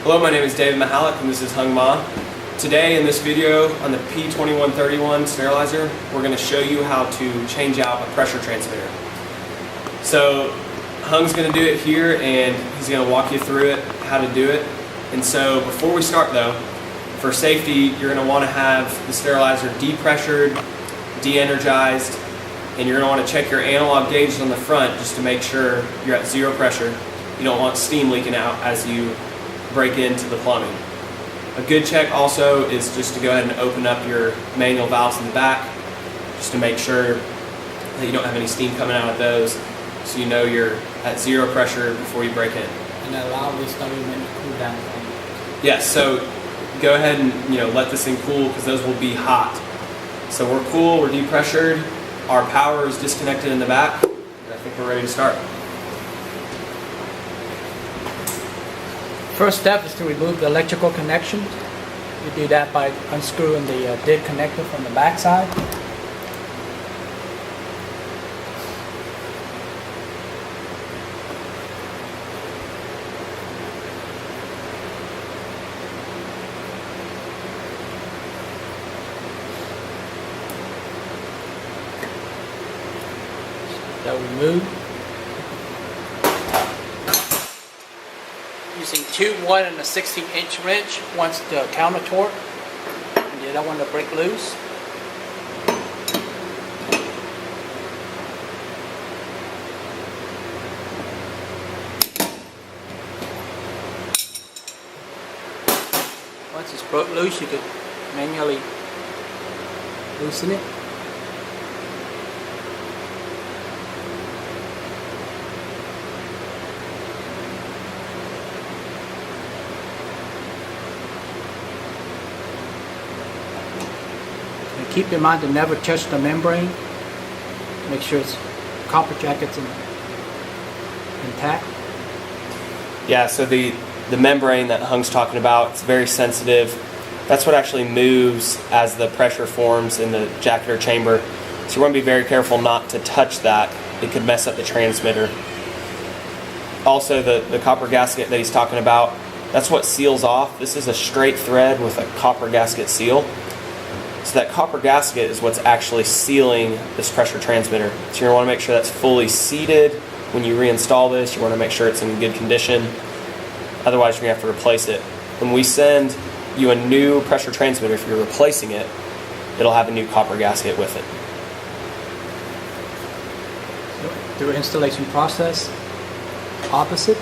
Hello, my name is David Mahalik and this is Hung Ma. Today in this video on the P2131 sterilizer, we're going to show you how to change out a pressure transmitter. So Hung's going to do it here and he's going to walk you through it, how to do it. And so before we start though, for safety, you're going to want to have the sterilizer depressured, de-energized, and you're going to want to check your analog gauges on the front just to make sure you're at zero pressure. You don't want steam leaking out as you break into the plumbing. A good check also is just to go ahead and open up your manual valves in the back just to make sure that you don't have any steam coming out of those, so you know you're at zero pressure before you break in. And allow this 30 minutes to cool down. Yes, so go ahead and let this thing cool because those will be hot. So we're cool, we're depressured, our power is disconnected in the back, and I think we're ready to start. First step is to remove the electrical connection. You do that by unscrewing the dead connector from the back side. They'll remove. Using two 1 and a 16-inch wrench, one's the counter torque, and the other one to break loose. Once it's broke loose, you could manually loosen it. Keep in mind to never touch the membrane. Make sure its copper jacket's intact. Yeah, so the membrane that Hung's talking about, it's very sensitive. That's what actually moves as the pressure forms in the jacket or chamber. So you want to be very careful not to touch that. It could mess up the transmitter. Also, the copper gasket that he's talking about, that's what seals off. This is a straight thread with a copper gasket seal. So that copper gasket is what's actually sealing this pressure transmitter. So you're going to want to make sure that's fully seated when you reinstall this. You want to make sure it's in good condition. Otherwise, you're going to have to replace it. When we send you a new pressure transmitter, if you're replacing it, it'll have a new copper gasket with it. So, through installation process, opposite.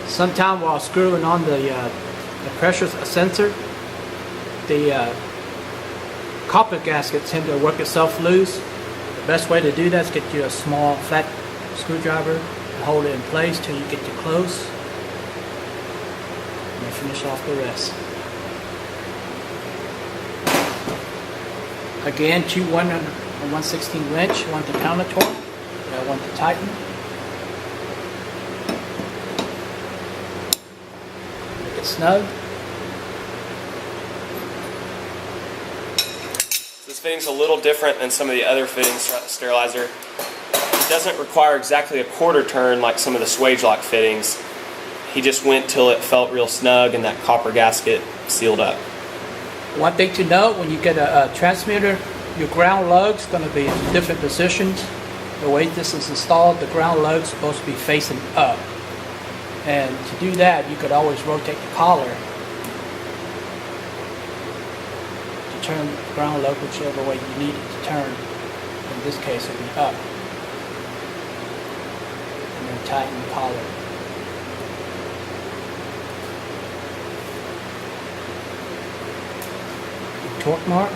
Sometime while screwing on the pressure sensor, the copper gasket tends to work itself loose. The best way to do that is get you a small flat screwdriver and hold it in place till you get too close, and then finish off the rest. Again, two 1 and a 1/16 wrench, one to counter torque, one to tighten. Snug. This fitting's a little different than some of the other fittings throughout the sterilizer. It doesn't require exactly a quarter turn like some of the swage lock fittings. He just went till it felt real snug and that copper gasket sealed up. One thing to note, when you get a transmitter, your ground lug's going to be in different positions. The way this is installed, the ground lug's supposed to be facing up. And to do that, you could always rotate the collar to turn the ground lug whichever way you need it to turn. In this case, it would be up. And then tighten the collar. The torque mark.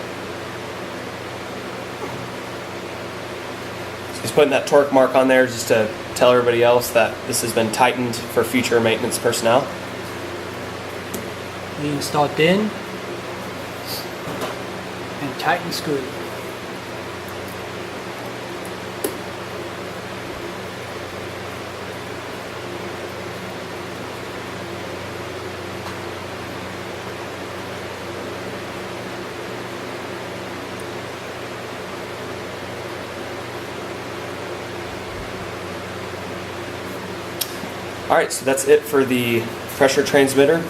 He's putting that torque mark on there just to tell everybody else that this has been tightened for future maintenance personnel. We install DIN and tighten screw. All right, so that's it for the pressure transmitter.